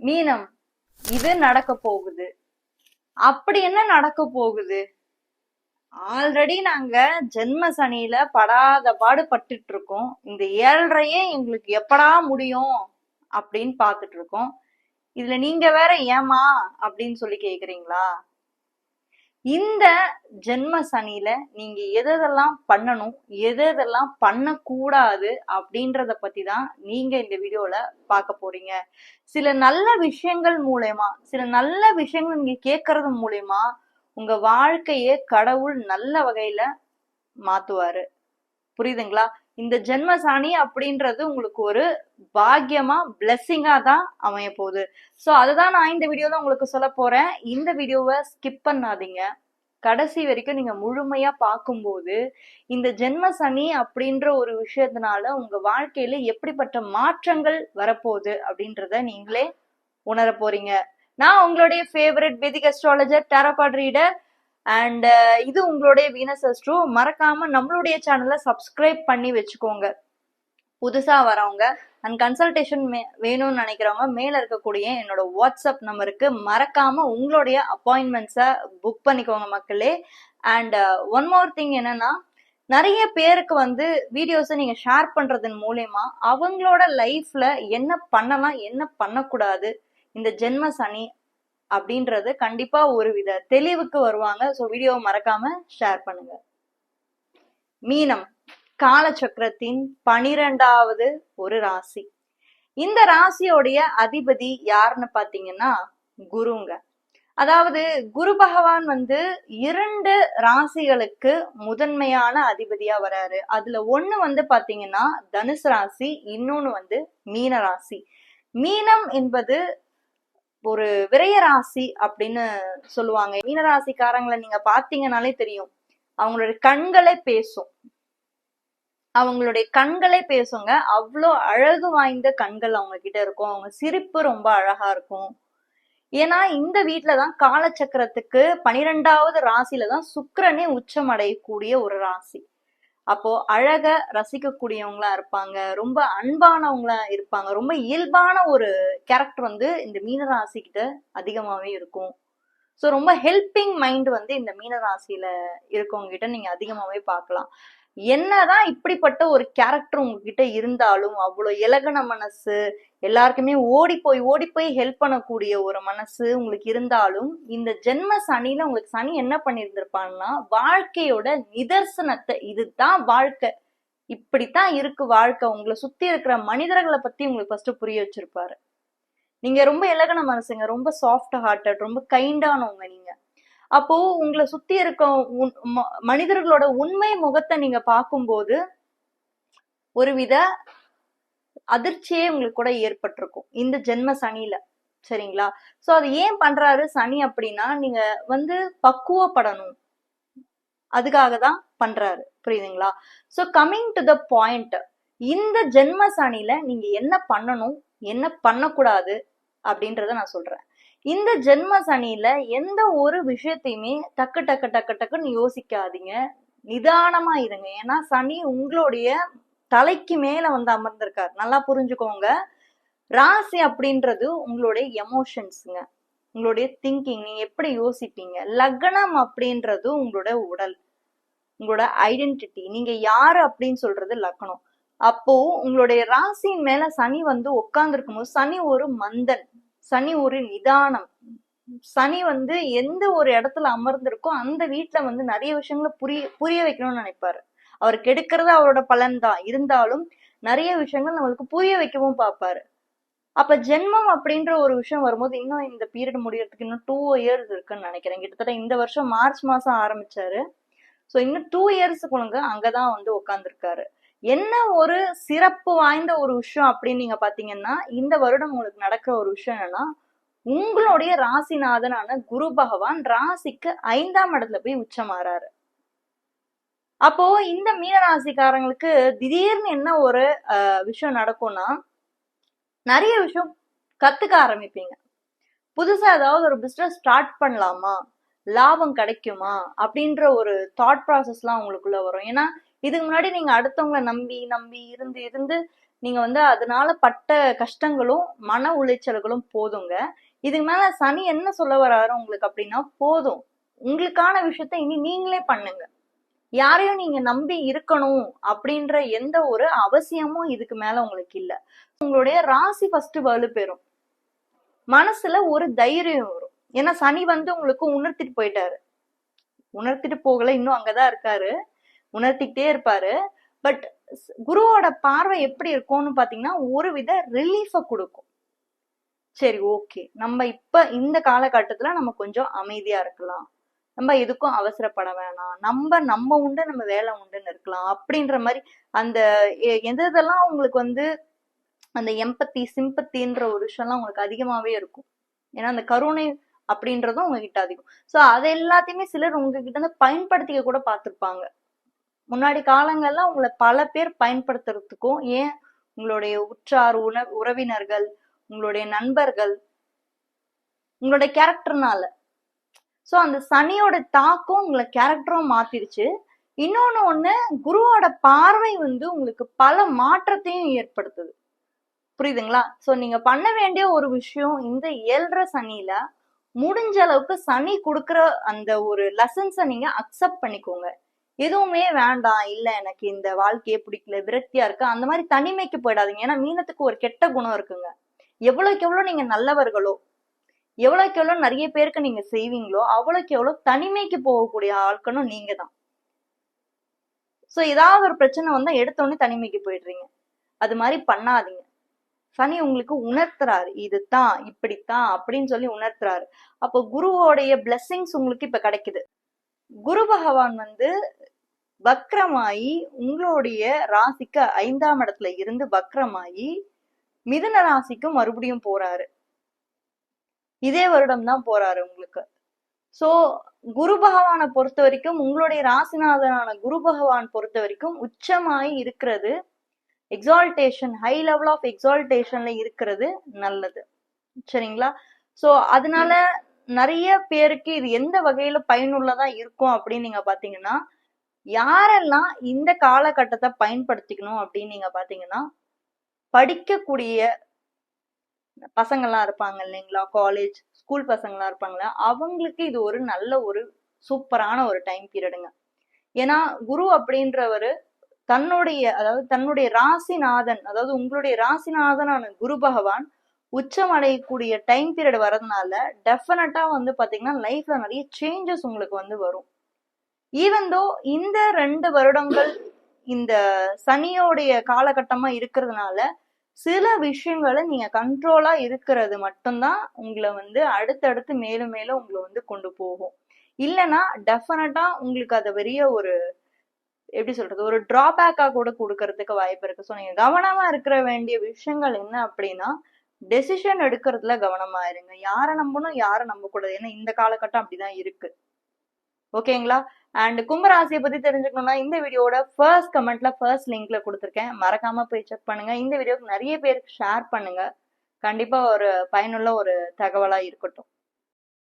மீனம், இது நடக்க போகுது. அப்படி என்ன நடக்க போகுது? ஆல்ரெடி நாங்க ஜென்ம சனியில படாத பாடு பட்டுட்டு இருக்கோம். இந்த 7.5 எங்களுக்கு எப்படா முடியும் அப்படின்னு பாத்துட்டு இருக்கோம். இதுல நீங்க வேற ஏமா அப்படின்னு சொல்லி கேக்குறீங்களா? இந்த ஜென்ம சனியில நீங்க எதெல்லாம் பண்ணணும், எதெல்லாம் பண்ணக்கூடாது அப்படின்றத பத்தி தான் நீங்க இந்த வீடியோல பார்க்க போறீங்க. சில நல்ல விஷயங்கள் மூலயமா, சில நல்ல விஷயங்கள் நீங்க கேட்கறது மூலயமா உங்க வாழ்க்கையே கடவுள் நல்ல வகையில மாத்துவாரு. புரியுதுங்களா? இந்த ஜென்ம சனி அப்படின்றது உங்களுக்கு ஒரு பாக்கியமா, பிளெஸ்ஸிங்கா தான் அமைய போகுது. சோ அதுதான் நான் இந்த வீடியோல உங்களுக்கு சொல்ல போறேன். இந்த வீடியோவை ஸ்கிப் பண்ணாதீங்க. கடைசி வரைக்கும் நீங்க முழுமையா பார்க்கும்போது இந்த ஜென்ம சனி அப்படின்ற ஒரு விஷயத்தினால உங்க வாழ்க்கையில எப்படிப்பட்ட மாற்றங்கள் வரப்போகுது அப்படின்றத நீங்களே உணர போறீங்க. நான் உங்களுடைய favourite Vedic astrologer, tarot card reader and இது உங்களுடைய வீனஸ் அஸ்ட்ரோ. மறக்காம நம்மளுடைய சேனலை சப்ஸ்கிரைப் பண்ணி வச்சுக்கோங்க. புதுசா வரவங்க அண்ட் கன்சல்டேஷன் வேணும்னு நினைக்கிறவங்க மேல இருக்கக்கூடிய என்னோட வாட்ஸ்அப் நம்பருக்கு மறக்காம உங்களுடைய அப்பாயின்மெண்ட்ஸை புக் பண்ணிக்கோங்க மக்களே. அண்ட் ஒன் மோர் திங் என்னன்னா, நிறைய பேருக்கு வந்து வீடியோஸை நீங்க ஷேர் பண்றதன் மூலயமா அவங்களோட லைஃப்ல என்ன பண்ணலாம், என்ன பண்ணக்கூடாது, இந்த ஜென்ம சனி அப்படின்றது கண்டிப்பா ஒரு வித தெளிவுக்கு வருவாங்க. ஸோ வீடியோவை மறக்காம ஷேர் பண்ணுங்க. மீனம், காலச்சக்கரத்தின் 12வது ஒரு ராசி. இந்த ராசியோடைய அதிபதி யாருன்னு பாத்தீங்கன்னா குருங்க. அதாவது குரு பகவான் வந்து 2 ராசிகளுக்கு முதன்மையான அதிபதியா வராரு. அதுல ஒண்ணு வந்து பாத்தீங்கன்னா தனுசு ராசி, இன்னொன்னு வந்து மீன ராசி. மீனம் என்பது ஒரு விரய ராசி அப்படின்னு சொல்லுவாங்க. மீன ராசிக்காரங்களை நீங்க பாத்தீங்கன்னாலே தெரியும், அவங்களுடைய கண்களே பேசும். அவங்களுடைய கண்களே பேசுங்க. அவ்வளோ அழகு வாய்ந்த கண்கள் அவங்க கிட்ட இருக்கும். அவங்க சிரிப்பு ரொம்ப அழகா இருக்கும். ஏன்னா இந்த வீட்டுலதான் காலச்சக்கரத்துக்கு 12வது ராசியில தான் சுக்கிரனே உச்சம் அடையக்கூடிய ஒரு ராசி. அப்போ அழக ரசிக்கக்கூடியவங்களா இருப்பாங்க, ரொம்ப அன்பானவங்களா இருப்பாங்க, ரொம்ப இயல்பான ஒரு கேரக்டர் வந்து இந்த மீன ராசி கிட்ட அதிகமாவே இருக்கும். ஸோ ரொம்ப ஹெல்பிங் மைண்ட் வந்து இந்த மீன ராசியில இருக்கவங்க கிட்ட நீங்க அதிகமாவே பார்க்கலாம். என்னதான் இப்படிப்பட்ட ஒரு கேரக்டர் உங்ககிட்ட இருந்தாலும், அவ்வளவு இலகுன மனசு, எல்லாருக்குமே ஓடி போய் ஹெல்ப் பண்ணக்கூடிய ஒரு மனசு உங்களுக்கு இருந்தாலும், இந்த ஜென்ம சனியில உங்களுக்கு சனி என்ன பண்ணியிருந்திருப்பான்னா, வாழ்க்கையோட நிதர்சனத்தை, இதுதான் வாழ்க்கை, இப்படித்தான் இருக்கு வாழ்க்கை, உங்களை சுத்தி இருக்கிற மனிதர்களை பத்தி உங்களுக்கு ஃபர்ஸ்ட் புரிய வச்சிருப்பாரு. நீங்க ரொம்ப இலகுன மனசுங்க, ரொம்ப சாஃப்ட் ஹார்ட்டட், ரொம்ப கைண்டானவங்க நீங்க. அப்போ உங்களை சுத்தி இருக்க மனிதர்களோட உண்மை முகத்தை நீங்க பார்க்கும்போது ஒருவித அதிர்ச்சியே உங்களுக்கு கூட ஏற்பட்டிருக்கும் இந்த ஜென்ம சனியில. சரிங்களா? சோ அது ஏன் பண்றாரு சனி அப்படின்னா, நீங்க வந்து பக்குவப்படணும், அதுக்காக தான் பண்றாரு. புரியுதுங்களா? So coming to the point, இந்த ஜென்ம சனியில நீங்க என்ன பண்ணணும், என்ன பண்ணக்கூடாது அப்படின்றத நான் சொல்றேன். இந்த ஜென்ம சனியில எந்த ஒரு விஷயத்தையுமே டக்குன்னு யோசிக்காதீங்க, நிதானமா இருங்க. ஏன்னா சனி உங்களுடைய தலைக்கு மேல வந்து அமர்ந்திருக்காரு. நல்லா புரிஞ்சுக்கோங்க. ராசி அப்படின்றது உங்களுடைய எமோஷன்ஸுங்க, உங்களுடைய திங்கிங், நீங்க எப்படி யோசிப்பீங்க. லக்னம் அப்படின்றது உங்களோட உடல், உங்களோட ஐடென்டிட்டி, நீங்க யாரு அப்படின்னு சொல்றது லக்னம். அப்போ உங்களுடைய ராசியின் மேல சனி வந்து உட்கார்ந்து இருக்கும்போது, சனி ஒரு மந்தன், சனி ஒரு நிதானம், சனி வந்து எந்த ஒரு இடத்துல அமர்ந்திருக்கோ அந்த வீட்டுல வந்து நிறைய விஷயங்களை புரிய வைக்கணும்னு நினைப்பாரு. அவர் கெடுக்கிறது அவரோட பலன் தான் இருந்தாலும் நிறைய விஷயங்கள் நம்மளுக்கு புரிய வைக்கவும் பார்ப்பாரு. அப்ப ஜென்மம் அப்படின்ற ஒரு விஷயம் வரும்போது, இன்னும் இந்த பீரியட் முடியறதுக்கு இன்னும் 2 years இருக்குன்னு நினைக்கிறேன். கிட்டத்தட்ட இந்த வருஷம் மார்ச் மாசம் ஆரம்பிச்சாரு. சோ இன்னும் 2 yearsக்குள்ள அங்கதான் வந்து உட்கார்ந்துருக்காரு. என்ன ஒரு சிறப்பு வாய்ந்த ஒரு விஷயம் அப்படின்னு நீங்க பாத்தீங்கன்னா, இந்த வருடம் உங்களுக்கு நடக்கிற ஒரு விஷயம் என்னன்னா, உங்களுடைய ராசிநாதனான குரு பகவான் ராசிக்கு 5ஆம் இடத்துல போய் உச்சமாறாரு. அப்போ இந்த மீன ராசிக்காரங்களுக்கு திடீர்னு என்ன ஒரு விஷயம் நடக்கும்னா, நிறைய விஷயம் கத்துக்க ஆரம்பிப்பீங்க. புதுசா ஏதாவது ஒரு பிசினஸ் ஸ்டார்ட் பண்ணலாமா, லாபம் கிடைக்குமா அப்படின்ற ஒரு தாட் ப்ராசஸ் எல்லாம் உங்களுக்குள்ள வரும். ஏன்னா இதுக்கு முன்னாடி நீங்க அடுத்தவங்களை நம்பி இருந்து நீங்க வந்து அதனால பட்ட கஷ்டங்களும் மன உளைச்சல்களும் போதுங்க. இதுக்கு மேல சனி என்ன சொல்ல வராரு உங்களுக்கு அப்படின்னா, போதும், உங்களுக்கான விஷயத்த இனி நீங்களே பண்ணுங்க. யாரையும் நீங்க நம்பி இருக்கணும் அப்படின்ற எந்த ஒரு அவசியமும் இதுக்கு மேல உங்களுக்கு இல்ல. உங்களுடைய ராசி ஃபர்ஸ்ட் வலுப்பெறும், மனசுல ஒரு தைரியம் வரும். ஏன்னா சனி வந்து உங்களுக்கு உணர்த்திட்டு போயிட்டாரு, உணர்த்திட்டு போகல, இன்னும் அங்கதான் இருக்காரு, உணர்த்திக்கிட்டே இருப்பாரு. பட் குருவோட பார்வை எப்படி இருக்கும்னு பாத்தீங்கன்னா ஒரு வித ரிலீஃப கொடுக்கும். சரி, ஓகே, நம்ம இப்ப இந்த காலகட்டத்துல நம்ம கொஞ்சம் அமைதியா இருக்கலாம், நம்ம எதுக்கும் அவசரப்பட வேணாம், நம்ம உண்டு, நம்ம வேலை உண்டுன்னு இருக்கலாம் அப்படின்ற மாதிரி அந்த எதெல்லாம் உங்களுக்கு வந்து அந்த எம்பத்தி சிம்பத்தின்ற ஒரு விஷயம்லாம் உங்களுக்கு அதிகமாவே இருக்கும். ஏன்னா அந்த கருணை அப்படின்றதும் உங்ககிட்ட அதிகம். சோ அது எல்லாத்தையுமே சிலர் உங்ககிட்ட இருந்து பயன்படுத்திக்க கூட பார்த்திருப்பாங்க. முன்னாடி காலங்கள்ல உங்களை பல பேர் பயன்படுத்துறதுக்கும், ஏன் உங்களுடைய உற்றார் உறவினர்கள், உங்களுடைய நண்பர்கள், உங்களுடைய கேரக்டர்னால. சோ அந்த சனியோட தாக்கம் உங்களை கேரக்டரும் மாத்திருச்சு. இன்னொன்னு குருவோட பார்வை வந்து உங்களுக்கு பல மாற்றத்தையும் ஏற்படுத்துது. புரியுதுங்களா? சோ நீங்க பண்ண வேண்டிய ஒரு விஷயம், இந்த 7.5 சனியில முடிஞ்ச அளவுக்கு சனி கொடுக்குற அந்த ஒரு லெசன்ஸை நீங்க அக்செப்ட் பண்ணிக்கோங்க. எதுவுமே வேண்டாம், இல்ல எனக்கு இந்த வாழ்க்கையே பிடிக்கல, விரக்தியா இருக்கு, அந்த மாதிரி தனிமைக்கு போயிடாதீங்க. ஏன்னா மீனத்துக்கு ஒரு கெட்ட குணம் இருக்குங்க. எவ்வளவுக்கு எவ்வளவு நீங்க நல்லவர்களோ, எவ்வளவுக்கு எவ்வளவு நிறைய பேருக்கு நீங்க செய்வீங்களோ, அவ்வளவுக்கு எவ்வளவு தனிமைக்கு போகக்கூடிய ஆட்களும் நீங்க தான். சோ ஏதாவது ஒரு பிரச்சனை வந்தா எடுத்தோடனே தனிமைக்கு போயிடுறீங்க. அது மாதிரி பண்ணாதீங்க. சனி உங்களுக்கு உணர்த்துறாரு, இதுதான் இப்படித்தான் அப்படின்னு சொல்லி உணர்த்துறாரு. அப்போ குருவோடைய பிளெஸிங்ஸ் உங்களுக்கு இப்ப கிடைக்குது. குரு பகவான் வந்து வக்ரமாயி உங்களுடைய ராசிக்கு 5ஆம் இடத்துல இருந்து வக்ரமாயி மிதுன ராசிக்கு மறுபடியும் போறாரு. இதே வருடம் தான் போறாரு உங்களுக்கு. சோ குரு பகவானை பொறுத்த வரைக்கும், உங்களுடைய ராசிநாதனான குரு பகவான் பொறுத்த வரைக்கும் உச்சமாயி இருக்கிறது, எக்ஸால்டேஷன், ஹை லெவல் ஆஃப் எக்ஸால்டேஷன்ல இருக்கிறது நல்லது. சரிங்களா? சோ அதனால நிறைய பேருக்கு இது எந்த வகையில பயனுள்ளதா இருக்கும் அப்படின்னு நீங்க பாத்தீங்கன்னா, யாரெல்லாம் இந்த காலகட்டத்தை பயன்படுத்திக்கணும் அப்படின்னு நீங்க பாத்தீங்கன்னா, படிக்கக்கூடிய பசங்கள்லாம் இருப்பாங்க இல்லைங்களா, காலேஜ் ஸ்கூல் பசங்கள்லாம் இருப்பாங்களா, அவங்களுக்கு இது ஒரு நல்ல ஒரு சூப்பரான ஒரு டைம் பீரியடுங்க. ஏன்னா குரு அப்படின்றவரு தன்னுடைய ராசிநாதன், அதாவது உங்களுடைய ராசிநாதனான குரு பகவான் உச்சம் அடையக்கூடிய டைம் பீரியட் வரதுனால டெஃபினட்டா வந்து பாத்தீங்கன்னா லைஃப்ல நிறைய சேஞ்சஸ் உங்களுக்கு வந்து வரும். ஈவன் தோ இந்த 2 வருடங்கள் இந்த சனியோடைய காலகட்டமா இருக்கிறதுனால சில விஷயங்களை நீங்க கண்ட்ரோலா இருக்கிறது மட்டும்தான் உங்களை வந்து அடுத்தடுத்து மேலும் மேலும் உங்களை வந்து கொண்டு போகும். இல்லைன்னா டெஃபினட்டா உங்களுக்கு அது பெரிய ஒரு எப்படி சொல்றது, ஒரு டிராபேக்கா கூட கொடுக்கறதுக்கு வாய்ப்பு இருக்கு. ஸோ நீங்க கவனமா இருக்கிற வேண்டிய விஷயங்கள் என்ன அப்படின்னா, டெசிஷன் எடுக்கிறதுல கவனமா இருங்க. யாரை நம்பணும், யாரை நம்ப கூடாது. ஏன்னா இந்த காலகட்டம் அப்படிதான் இருக்கு. ஓகேங்களா? அண்ட் கும்பராசியை பத்தி தெரிஞ்சுக்கணும்னா இந்த வீடியோட ஃபர்ஸ்ட் கமெண்ட்ல ஃபர்ஸ்ட் லிங்க்ல கொடுத்துருக்கேன், மறக்காம போய் செக் பண்ணுங்க. இந்த வீடியோக்கு நிறைய பேருக்கு ஷேர் பண்ணுங்க. கண்டிப்பா ஒரு பயனுள்ள ஒரு தகவலா இருக்கட்டும்.